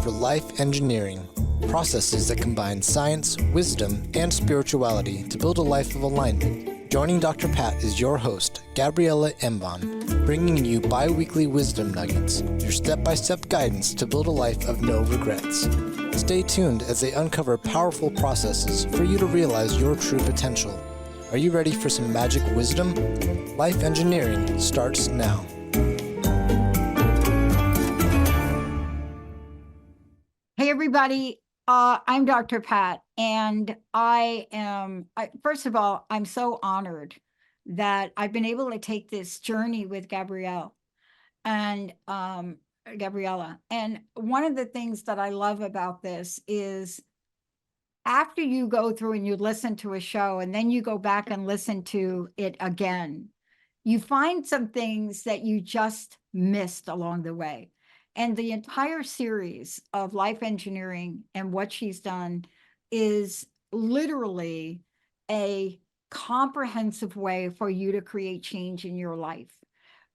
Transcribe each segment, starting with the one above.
for life engineering, processes that combine science, wisdom, and spirituality to build a life of alignment. Joining Dr. Pat is your host, Gabriela Embon, bringing you bi-weekly wisdom nuggets, your step-by-step guidance to build a life of no regrets. Stay tuned as they uncover powerful processes for you to realize your true potential. Are you ready for some magic wisdom? Life engineering starts now. Hey, everybody. I'm Dr. Pat, and first of all, I'm so honored that I've been able to take this journey with Gabriela. And one of the things that I love about this is after you go through and you listen to a show and then you go back and listen to it again, you find some things that you just missed along the way. And the entire series of life engineering and what she's done is literally a comprehensive way for you to create change in your life.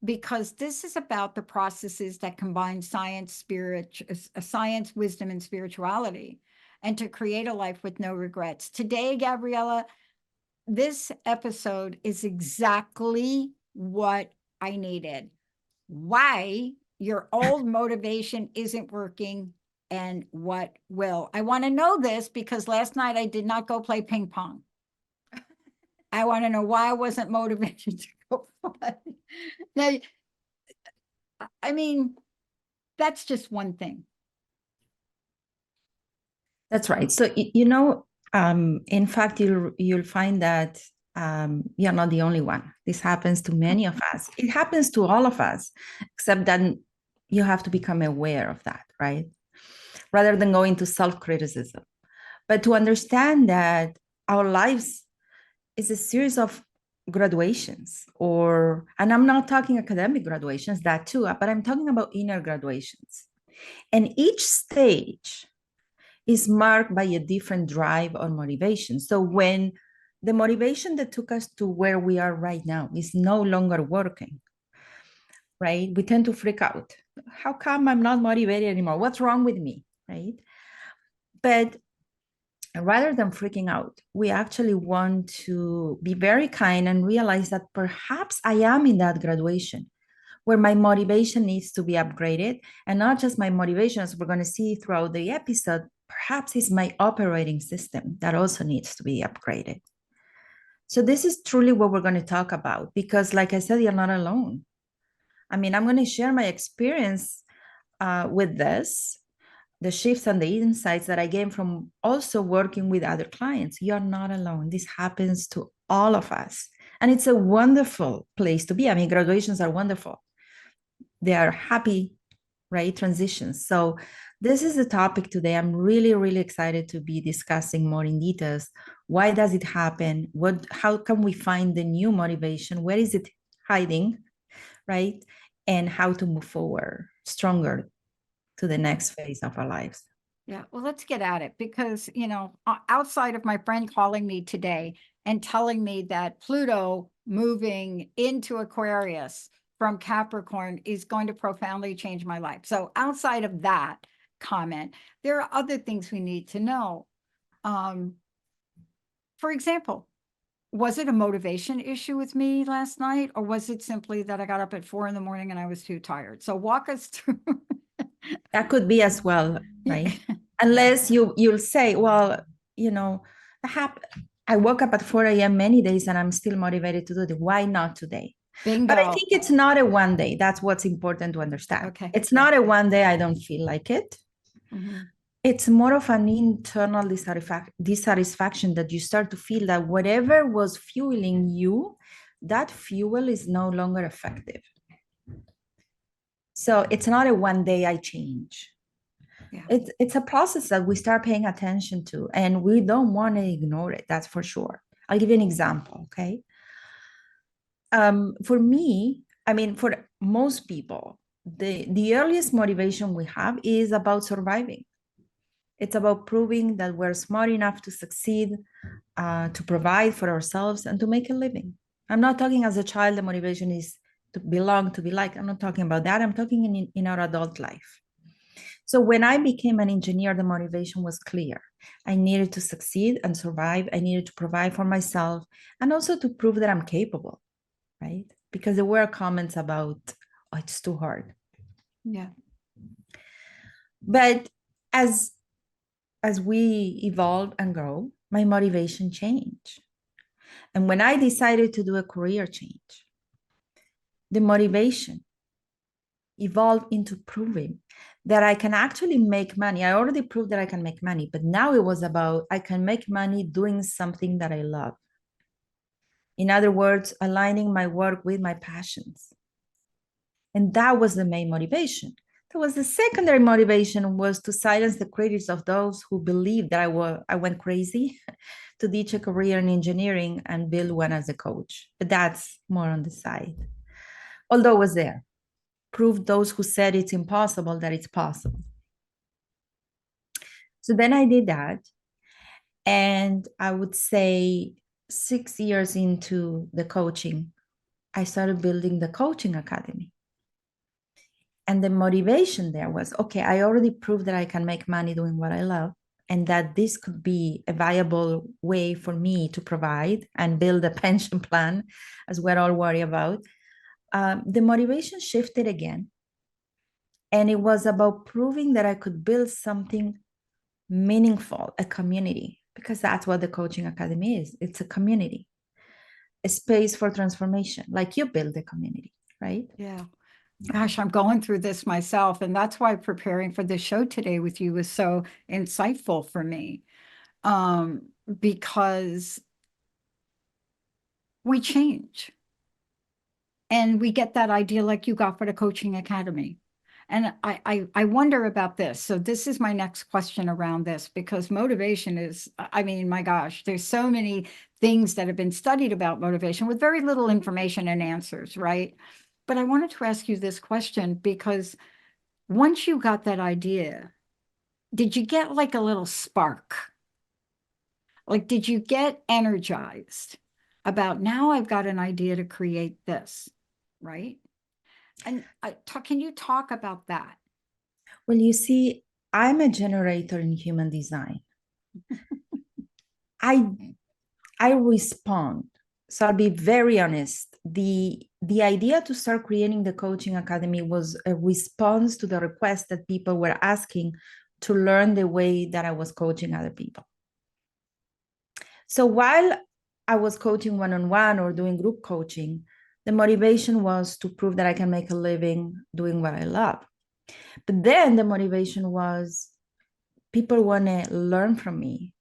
Because this is about the processes that combine science, wisdom, and spirituality, and to create a life with no regrets. Today, Gabriela, this episode is exactly what I needed. Why your old motivation isn't working and what will. I want to know this because last night I did not go play ping pong. I want to know why I wasn't motivated to go play. Now, I mean, that's just one thing. That's right. So, in fact, you'll find that you're not the only one. This happens to many of us. It happens to all of us, except that you have to become aware of that, right? Rather than going to self-criticism. But to understand that our lives is a series of graduations, and I'm not talking academic graduations, that too, but I'm talking about inner graduations. And each stage is marked by a different drive or motivation. So when the motivation that took us to where we are right now is no longer working, right? We tend to freak out. How come I'm not motivated anymore? What's wrong with me, right? But rather than freaking out, we actually want to be very kind and realize that perhaps I am in that graduation where my motivation needs to be upgraded. And not just my motivation, as we're going to see throughout the episode, perhaps it's my operating system that also needs to be upgraded. So this is truly what we're going to talk about, because like I said, you're not alone. I mean, I'm going to share my experience with this, the shifts and the insights that I gained from also working with other clients. You're not alone. This happens to all of us. And it's a wonderful place to be. I mean, graduations are wonderful. They are happy, right? Transitions. So this is the topic today. I'm really, really excited to be discussing more in details. Why does it happen? How can we find the new motivation? Where is it hiding, right? And how to move forward stronger to the next phase of our lives. Yeah, well, let's get at it because, outside of my friend calling me today and telling me that Pluto moving into Aquarius from Capricorn is going to profoundly change my life. So outside of that comment, there are other things we need to know. For example, was it a motivation issue with me last night, or was it simply that I got up at 4 a.m. and I was too tired? So walk us through. That could be as well, right? Unless you'll say, well, I woke up at 4 a.m. many days and I'm still motivated to do it. Why not today? Bingo. But I think it's not a one day. That's what's important to understand. Okay. It's not a one day I don't feel like it. Mm-hmm. It's more of an internal dissatisfaction that you start to feel that whatever was fueling you, that fuel is no longer effective. So it's not a one day I change. Yeah. It's a process that we start paying attention to, and we don't want to ignore it. That's for sure. I'll give you an example, okay? For me, I mean, for most people, the earliest motivation we have is about surviving. It's about proving that we're smart enough to succeed, to provide for ourselves, and to make a living. I'm not talking as a child, the motivation is to belong, to be liked. I'm not talking about that. I'm talking in our adult life. So when I became an engineer, the motivation was clear. I needed to succeed and survive. I needed to provide for myself and also to prove that I'm capable, right? Because there were comments about, oh, it's too hard. Yeah. But as we evolve and grow, my motivation changed. And when I decided to do a career change, the motivation evolved into proving that I can actually make money. I already proved that I can make money, but now it was about I can make money doing something that I love. In other words, aligning my work with my passions. And that was the main motivation. That was the secondary motivation, was to silence the critics of those who believed that I went crazy to ditch a career in engineering and build one as a coach. But that's more on the side. Although it was there, prove those who said it's impossible that it's possible. So then I did that. And I would say 6 years into the coaching, I started building the coaching academy. And the motivation there was, okay, I already proved that I can make money doing what I love, and that this could be a viable way for me to provide and build a pension plan, as we're all worried about. The motivation shifted again. And it was about proving that I could build something meaningful, a community, because that's what the coaching academy is. It's a community, a space for transformation, like you build a community, right? Yeah. Gosh, I'm going through this myself. And that's why preparing for the show today with you was so insightful for me. Because we change and we get that idea like you got for the coaching academy. And I wonder about this. So this is my next question around this, because motivation is, I mean, my gosh, there's so many things that have been studied about motivation with very little information and answers, right? But I wanted to ask you this question because once you got that idea, did you get like a little spark? Like, did you get energized about now I've got an idea to create this, right? And can you talk about that? Well, you see, I'm a generator in human design. I respond. So I'll be very honest. The idea to start creating the coaching academy was a response to the request that people were asking to learn the way that I was coaching other people. So while I was coaching one-on-one or doing group coaching, the motivation was to prove that I can make a living doing what I love. But then the motivation was people want to learn from me.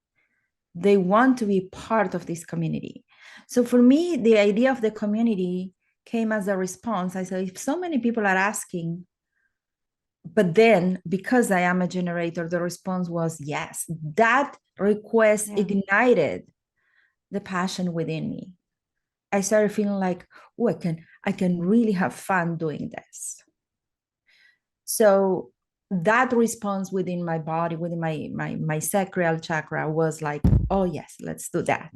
They want to be part of this community. So for me, the idea of the community came as a response. I said, if so many people are asking, but then because I am a generator, the response was yes. That request ignited the passion within me. I started feeling like, oh, I can really have fun doing this. So that response within my body, within my sacral chakra was like, oh yes, let's do that.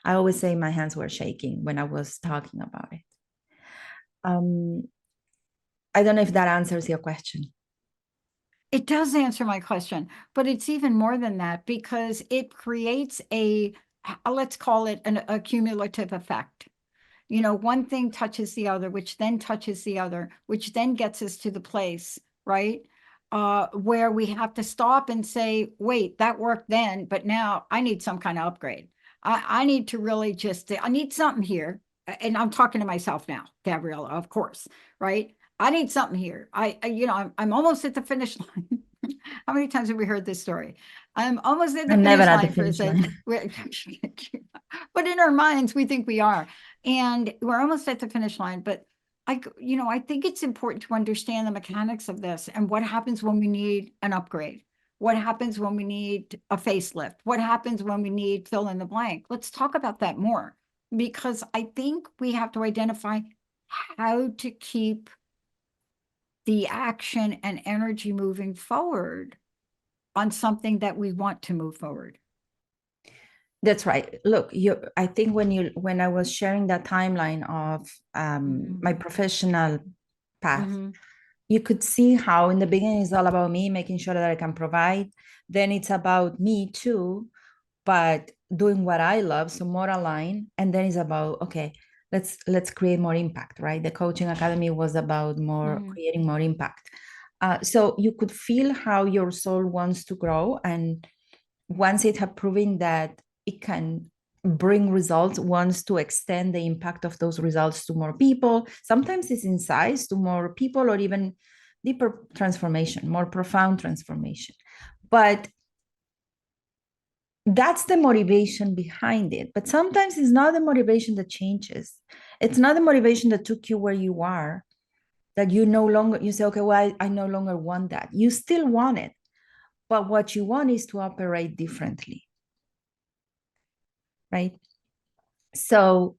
I always say my hands were shaking when I was talking about it. I don't know if that answers your question. It does answer my question, but it's even more than that because it creates let's call it a cumulative effect. You know, one thing touches the other, which then touches the other, which then gets us to the place, right? Where we have to stop and say, wait, that worked then, but now I need some kind of upgrade. I need to really I need something here. And I'm talking to myself now, Gabriela, of course, right? I need something here. I'm almost at the finish line. How many times have we heard this story? I'm almost at the I'm never finish at line the for finish line. but in our minds, we think we are. And we're almost at the finish line. But I think it's important to understand the mechanics of this and what happens when we need an upgrade. What happens when we need a facelift? What happens when we need fill in the blank? Let's talk about that more, because I think we have to identify how to keep the action and energy moving forward on something that we want to move forward. That's right. Look, I think when I was sharing that timeline of my professional path, you could see how in the beginning it's all about me, making sure that I can provide. Then it's about me too, but doing what I love, so more aligned. And then it's about, okay, let's create more impact, right? The coaching academy was about more creating more impact. So you could feel how your soul wants to grow, and once it had proven that it can bring results, wants to extend the impact of those results to more people. Sometimes it's in size to more people, or even deeper transformation, more profound transformation. But that's the motivation behind it. But sometimes it's not the motivation that changes. It's not the motivation that took you where you are, that you no longer, you say, okay, well, I no longer want that. You still want it. But what you want is to operate differently, right? So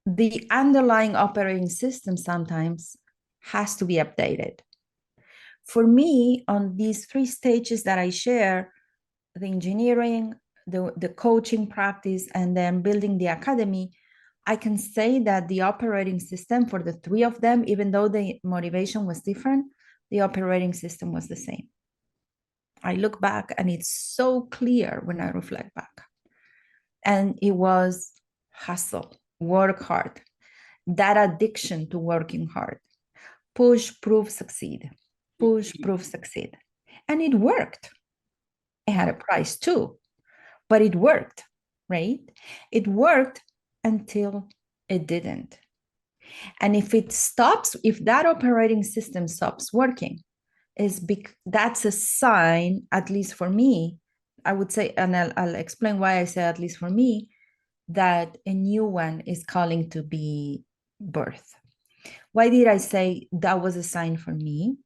the underlying operating system sometimes has to be updated. For me, on these 3 stages that I share, the engineering, the coaching practice, and then building the academy, I can say that the operating system for the 3 of them, even though the motivation was different, the operating system was the same. I look back and it's so clear when I reflect back. And it was hustle, work hard, that addiction to working hard, push, prove, succeed, push, prove, succeed. And it worked. It had a price too, but it worked, right? It worked until it didn't. And if it stops, if that operating system stops working, that's a sign, at least for me, I would say, and I'll explain why I say at least for me, that a new one is calling to be birth. Why did I say that was a sign for me?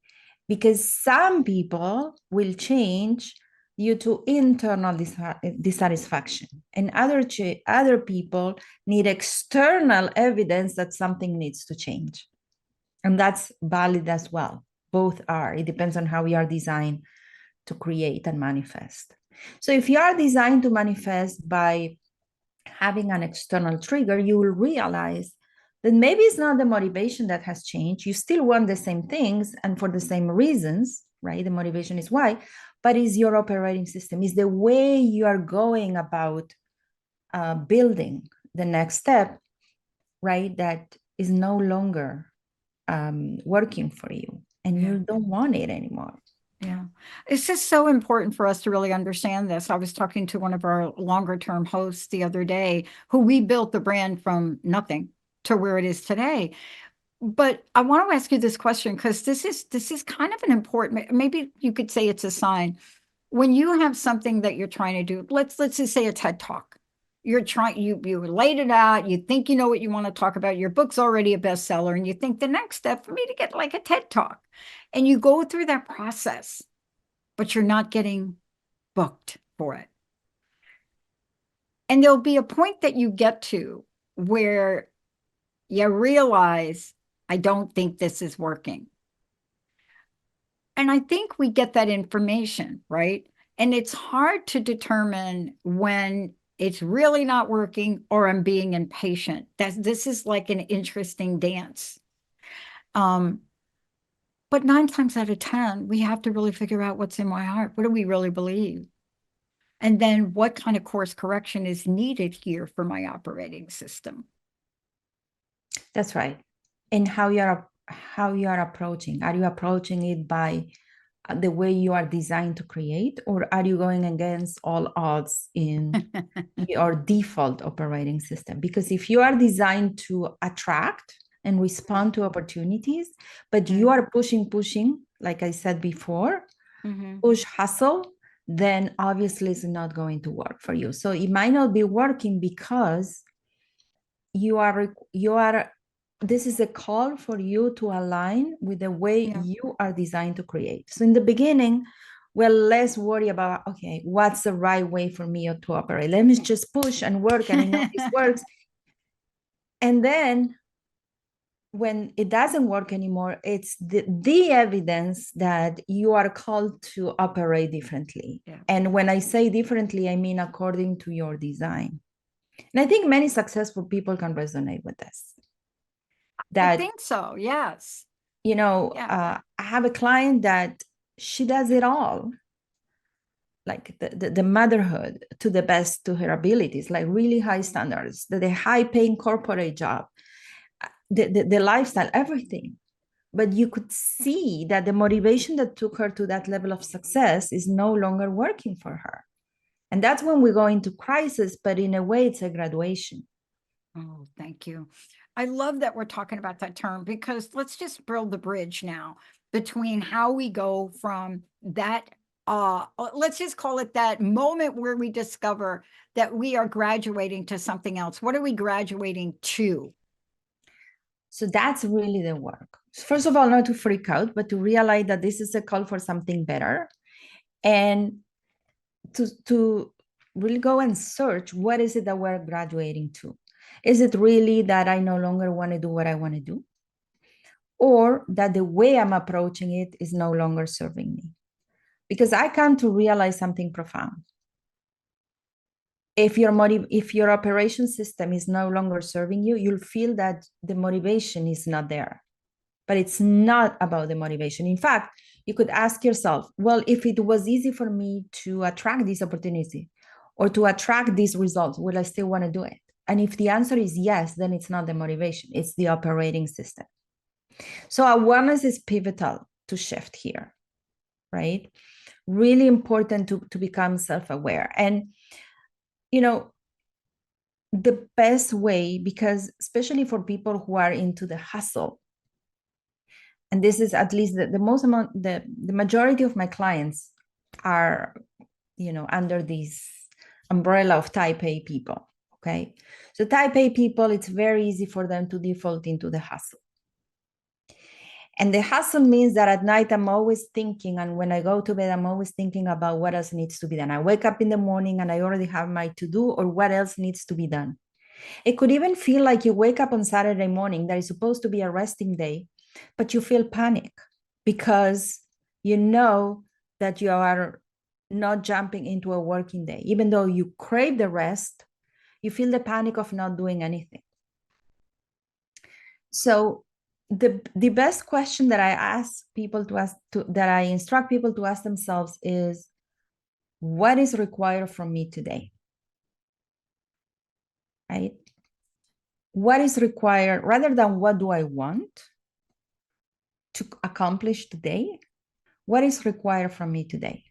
Because some people will change due to internal dissatisfaction, and other people need external evidence that something needs to change. And that's valid as well. Both are. It depends on how we are designed to create and manifest. So if you are designed to manifest by having an external trigger, you will realize that maybe it's not the motivation that has changed. You still want the same things and for the same reasons, right? The motivation is why, but it's your operating system, is the way you are going about building the next step, right? That is no longer working for you, and you don't want it anymore. Yeah. It's just so important for us to really understand this. I was talking to one of our longer term hosts the other day who we built the brand from nothing to where it is today. But I want to ask you this question because this is kind of an important, maybe you could say it's a sign. When you have something that you're trying to do, let's just say a TED Talk. You're trying, you laid it out, you think you know what you want to talk about, your book's already a bestseller, and you think the next step for me to get like a TED Talk. And you go through that process, but you're not getting booked for it. And there'll be a point that you get to where you realize, I don't think this is working. And I think we get that information, right? And it's hard to determine when it's really not working or I'm being impatient. This is like an interesting dance. But 9 times out of 10, we have to really figure out what's in my heart. What do we really believe? And then what kind of course correction is needed here for my operating system? That's right. And how you are approaching. Are you approaching it by the way you are designed to create, or are you going against all odds in your default operating system? Because if you are designed to attract and respond to opportunities, but you are pushing, like I said before, push, hustle, then obviously it's not going to work for you. So it might not be working because you are this is a call for you to align with the way you are designed to create. So in the beginning, we're less worried about, okay, what's the right way for me to operate? Let me just push and work, and I know this works. And then when it doesn't work anymore, it's the evidence that you are called to operate differently. Yeah. And when I say differently, I mean according to your design. And I think many successful people can resonate with this. I think so, yes. I have a client that she does it all, like the motherhood to the best to her abilities, like really high standards, the high paying corporate job, the lifestyle, everything. But you could see that the motivation that took her to that level of success is no longer working for her. And that's when we go into crisis, but in a way, it's a graduation. Oh, thank you. I love that we're talking about that term, because let's just build the bridge now between how we go from that, let's just call it that moment where we discover that we are graduating to something else. What are we graduating to? So that's really the work. First of all, not to freak out, but to realize that this is a call for something better, and to really go and search, what is it that we're graduating to? Is it really that I no longer want to do what I want to do? Or that the way I'm approaching it is no longer serving me? Because I come to realize something profound. If your operation system is no longer serving you, you'll feel that the motivation is not there. But it's not about the motivation. In fact, you could ask yourself, well, if it was easy for me to attract this opportunity or to attract these results, will I still want to do it? And if the answer is yes, then it's not the motivation, it's the operating system. So awareness is pivotal to shift here, right? Really important to become self-aware. And, the best way, because especially for people who are into the hustle, and this is at least the most amount, the majority of my clients are, under this umbrella of type A people. Okay. So type A people, it's very easy for them to default into the hustle. And the hustle means that at night I'm always thinking, and when I go to bed, I'm always thinking about what else needs to be done. I wake up in the morning and I already have my to-do, or what else needs to be done. It could even feel like you wake up on Saturday morning that is supposed to be a resting day, but you feel panic because you know that you are not jumping into a working day. Even though you crave the rest, you feel the panic of not doing anything. So the best question that I ask people to ask, that I instruct people to ask themselves is, what is required from me today? Right? What is required, rather than what do I want to accomplish today? What is required from me today?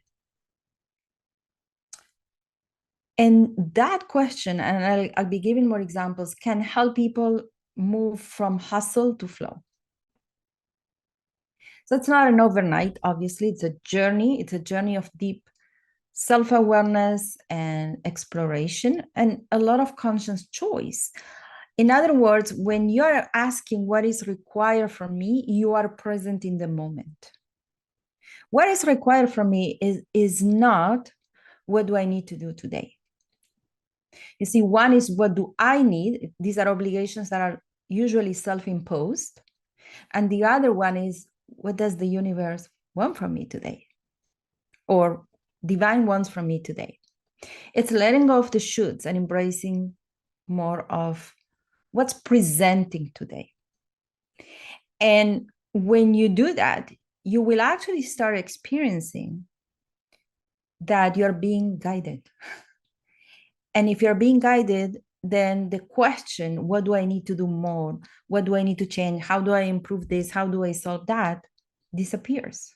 And that question, and I'll be giving more examples, can help people move from hustle to flow. So it's not an overnight, obviously, it's a journey. It's a journey of deep self-awareness and exploration, and a lot of conscious choice. In other words, when you're asking what is required from me, you are present in the moment. What is required from me is not what do I need to do today. You see, one is what do I need? These are obligations that are usually self-imposed. And the other one is, what does the universe want from me today? Or divine wants from me today. It's letting go of the shoulds and embracing more of what's presenting today. And when you do that, you will actually start experiencing that you're being guided. And if you're being guided, then the question, what do I need to do more? What do I need to change? How do I improve this? How do I solve that? Disappears.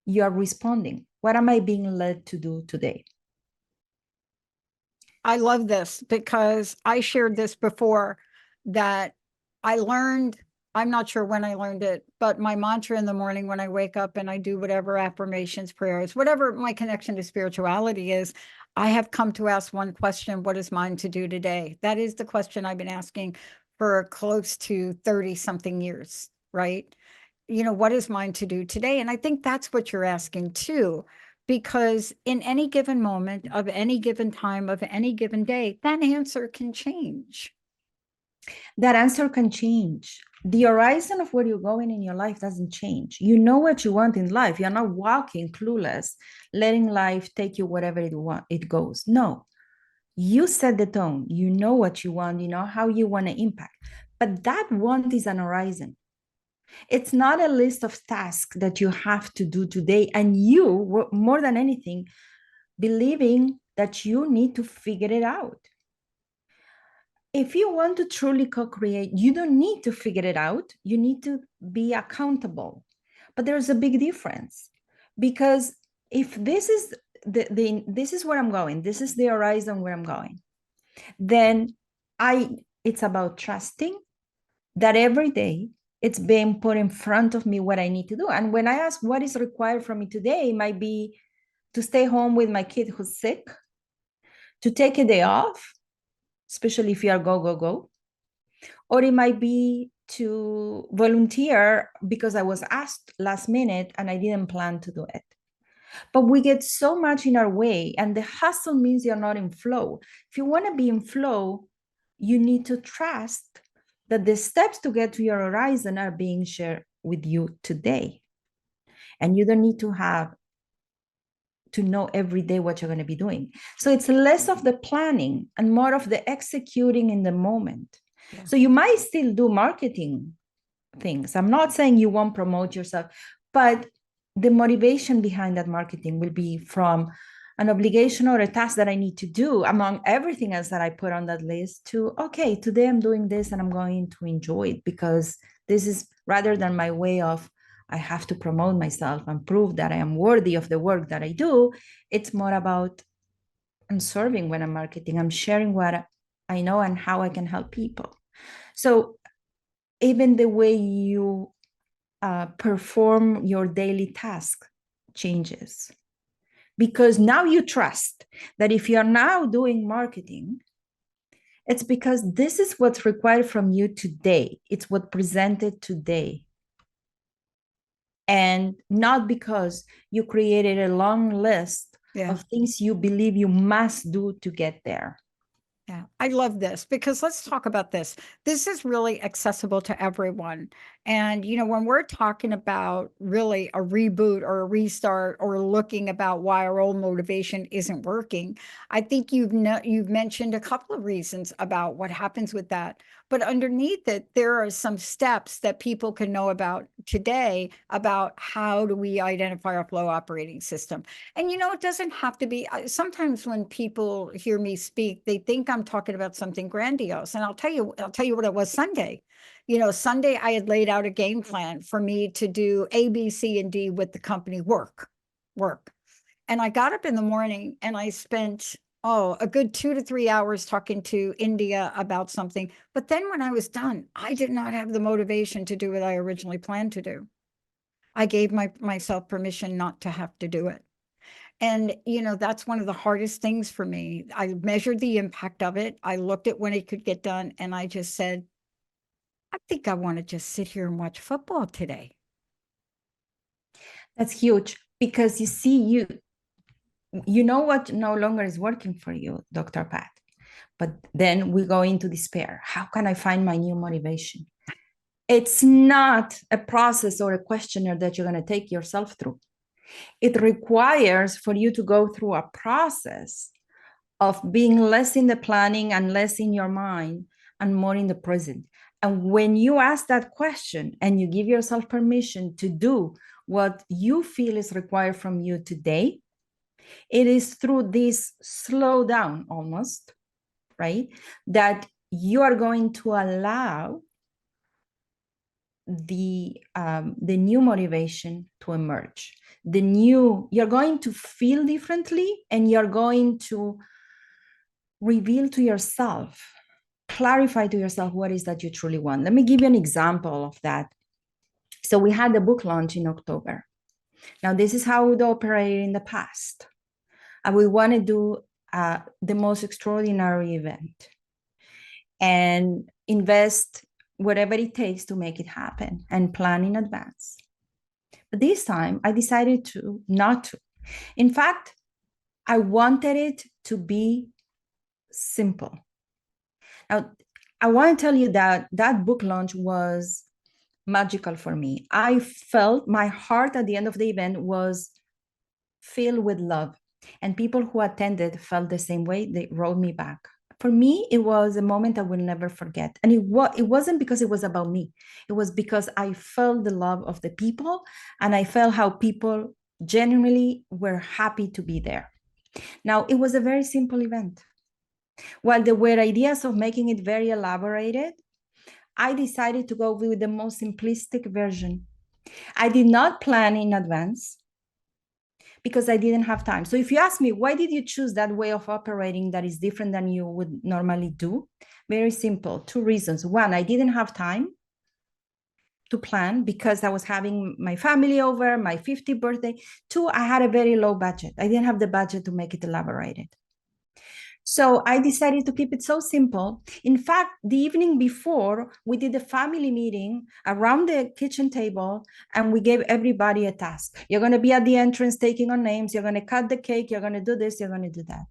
You are responding. What am I being led to do today? I love this because I shared this before, that I learned, I'm not sure when I learned it, but my mantra in the morning when I wake up and I do whatever affirmations, prayers, whatever my connection to spirituality is, I have come to ask one question: what is mine to do today? That is the question I've been asking for close to 30 something years, right? What is mine to do today? And I think that's what you're asking too, because in any given moment of any given time of any given day, that answer can change. That answer can change. The horizon of where you're going in your life doesn't change. You know what you want in life. You're not walking clueless, letting life take you wherever it goes. No, you set the tone. You know what you want. You know how you want to impact. But that want is an horizon. It's not a list of tasks that you have to do today. And you, more than anything, believing that you need to figure it out. If you want to truly co-create, you don't need to figure it out. You need to be accountable. But there's a big difference, because if this is this is where I'm going, this is the horizon where I'm going, then it's about trusting that every day it's being put in front of me what I need to do. And when I ask what is required from me today, it might be to stay home with my kid who's sick, to take a day off, especially if you are go, go, go. Or it might be to volunteer because I was asked last minute and I didn't plan to do it. But we get so much in our way, and the hustle means you're not in flow. If you want to be in flow, you need to trust that the steps to get to your horizon are being shared with you today. And you don't need to have to know every day what you're going to be doing. So it's less of the planning and more of the executing in the moment. Yeah. So you might still do marketing things. I'm not saying you won't promote yourself, but the motivation behind that marketing will be from an obligation or a task that I need to do among everything else that I put on that list to, okay, today I'm doing this and I'm going to enjoy it, because this is, rather than my way of, I have to promote myself and prove that I am worthy of the work that I do. It's more about, I'm serving when I'm marketing. I'm sharing what I know and how I can help people. So even the way you perform your daily task changes, because now you trust that if you're now doing marketing, it's because this is what's required from you today. It's what presented today. And not because you created a long list of things you believe you must do to get there. Yeah, I love this, because let's talk about this. This is really accessible to everyone. And, when we're talking about really a reboot or a restart, or looking about why our old motivation isn't working, I think you've mentioned a couple of reasons about what happens with that. But underneath it, there are some steps that people can know about today about how do we identify our flow operating system. And, it doesn't have to be, sometimes when people hear me speak, they think I'm talking about something grandiose. And I'll tell you what it was Sunday. Sunday I had laid out a game plan for me to do A, B, C, and D with the company work. And I got up in the morning and I spent, a good 2 to 3 hours talking to India about something. But then when I was done, I did not have the motivation to do what I originally planned to do. I gave myself permission not to have to do it. And, that's one of the hardest things for me. I measured the impact of it. I looked at when it could get done, and I just said, I think I want to just sit here and watch football today. That's huge, because you see, you know what no longer is working for you, Dr. Pat. But then we go into despair. How can I find my new motivation? It's not a process or a questionnaire that you're going to take yourself through. It requires for you to go through a process of being less in the planning and less in your mind and more in the present. And when you ask that question and you give yourself permission to do what you feel is required from you today, it is through this slow down almost, right, that you are going to allow the new motivation to emerge. You're going to feel differently, and you're going to reveal to yourself, clarify to yourself what is that you truly want. Let me give you an example of that. So we had the book launch in October. Now, this is how we would operate in the past. I would want to do the most extraordinary event and invest whatever it takes to make it happen and plan in advance. But this time I decided to not to. In fact, I wanted it to be simple. Now, I want to tell you that that book launch was magical for me. I felt my heart at the end of the event was filled with love, and people who attended felt the same way. They wrote me back. For me, it was a moment I will never forget. And it wasn't because it was about me. It was because I felt the love of the people, and I felt how people genuinely were happy to be there. Now, it was a very simple event. While there were ideas of making it very elaborated, I decided to go with the most simplistic version. I did not plan in advance because I didn't have time. So if you ask me, why did you choose that way of operating that is different than you would normally do? Very simple, 2 reasons. One, I didn't have time to plan because I was having my family over, my 50th birthday. 2, I had a very low budget. I didn't have the budget to make it elaborated. So I decided to keep it so simple. In fact, the evening before, we did a family meeting around the kitchen table, and we gave everybody a task. You're going to be at the entrance taking on names. You're going to cut the cake. You're going to do this. You're going to do that.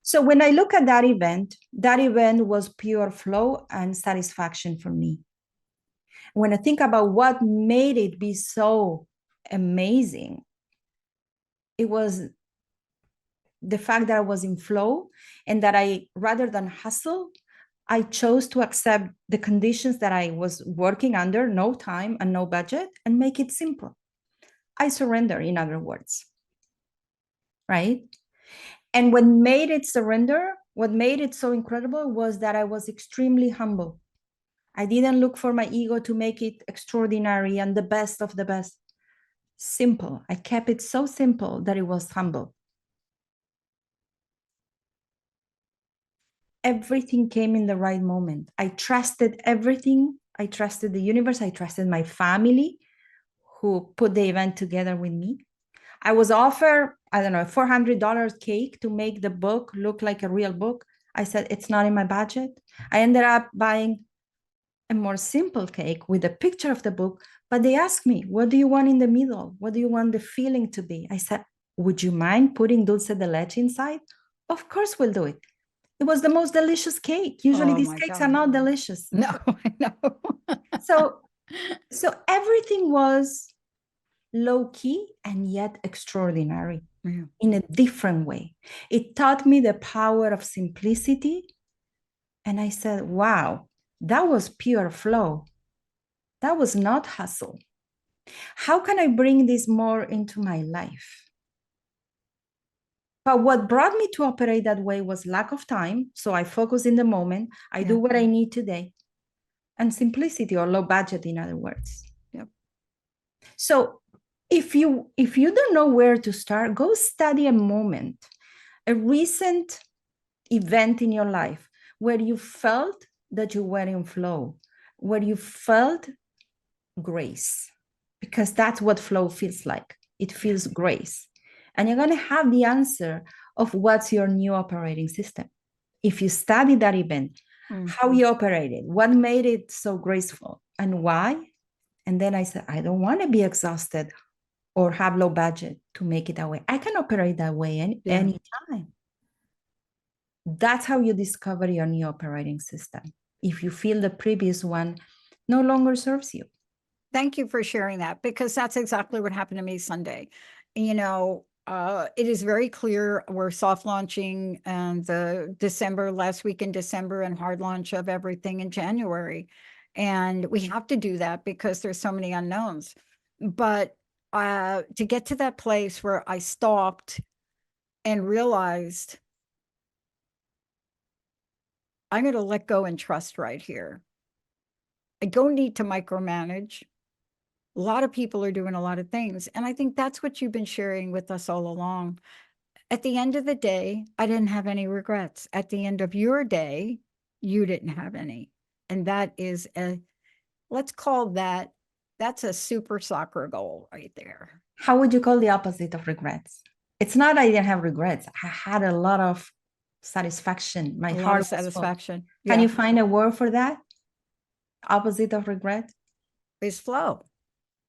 So when I look at that event was pure flow and satisfaction for me. When I think about what made it be so amazing, it was the fact that I was in flow, and that I, rather than hustle, I chose to accept the conditions that I was working under, no time and no budget, and make it simple. I surrender, in other words, right? And what made it so incredible was that I was extremely humble. I didn't look for my ego to make it extraordinary and the best of the best. Simple. I kept it so simple that it was humble. Everything came in the right moment. I trusted everything. I trusted the universe. I trusted my family who put the event together with me. I was offered, I don't know, a $400 cake to make the book look like a real book. I said, it's not in my budget. I ended up buying a more simple cake with a picture of the book, but they asked me, what do you want in the middle? What do you want the feeling to be? I said, would you mind putting dulce de leche inside? Of course we'll do it. It was the most delicious cake. Usually these cakes are not delicious. No, I know. So everything was low key and yet extraordinary in a different way. It taught me the power of simplicity. And I said, wow, that was pure flow. That was not hustle. How can I bring this more into my life? But what brought me to operate that way was lack of time. So I focus in the moment. I do what I need today. And simplicity, or low budget, in other words. Yep. So if you don't know where to start, go study a moment, a recent event in your life where you felt that you were in flow, where you felt grace, because that's what flow feels like. It feels grace. And you're going to have the answer of what's your new operating system. If you study that event, how you operated, what made it so graceful, and why. And then I said, I don't want to be exhausted or have low budget to make it that way. I can operate that way anytime. That's how you discover your new operating system. If you feel the previous one no longer serves you. Thank you for sharing that, because that's exactly what happened to me Sunday. You know, it is very clear we're soft launching and the last week in December, and hard launch of everything in January. And we have to do that because there's so many unknowns. But to get to that place where I stopped and realized I'm going to let go and trust right here. I don't need to micromanage. A lot of people are doing a lot of things. And I think that's what you've been sharing with us all along. At the end of the day, I didn't have any regrets. At the end of your day, you didn't have any. And that is let's call that's a super soccer goal right there. How would you call the opposite of regrets? It's not I didn't have regrets. I had a lot of satisfaction. My heart was satisfaction. Can you find a word for that? Opposite of regret? Is flow.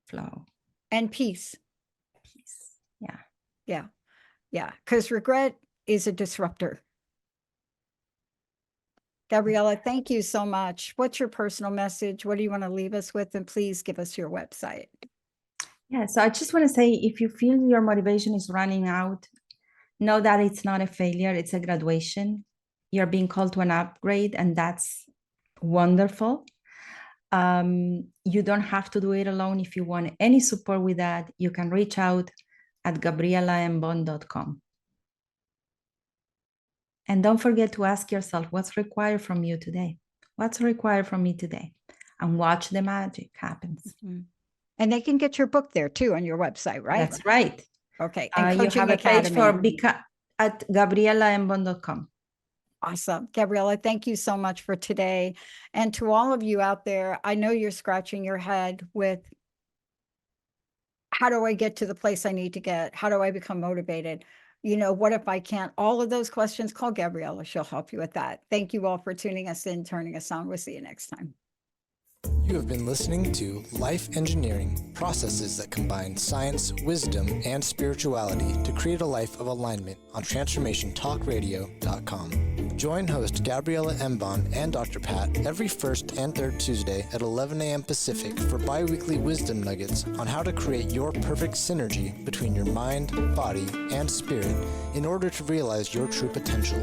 Flow. And peace. Peace. Yeah. Yeah. Yeah. Because regret is a disruptor. Gabriela, thank you so much. What's your personal message? What do you want to leave us with? And please give us your website. Yeah. So I just want to say, if you feel your motivation is running out, know that it's not a failure. It's a graduation. you're being called to an upgrade, and that's wonderful. You don't have to do it alone. If you want any support with that, you can reach out at gabrielaembon.com. And don't forget to ask yourself, what's required from you today? What's required from me today? And watch the magic happens. Mm-hmm. And they can get your book there too on your website, right? That's right. Okay. And you have a page at gabrielaembon.com. Awesome. Gabriela, thank you so much for today. And to all of you out there, I know you're scratching your head with, how do I get to the place I need to get? How do I become motivated? You know, what if I can't? All of those questions, call Gabriela. She'll help you with that. Thank you all for tuning us in, turning us on. We'll see you next time. You have been listening to Life Engineering, processes that combine science, wisdom, and spirituality to create a life of alignment on TransformationTalkRadio.com. Join host Gabriela Embon and Dr. Pat every first and third Tuesday at 11 a.m. Pacific for bi-weekly wisdom nuggets on how to create your perfect synergy between your mind, body, and spirit in order to realize your true potential.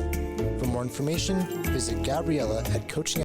For more information, visit Gabriela at coaching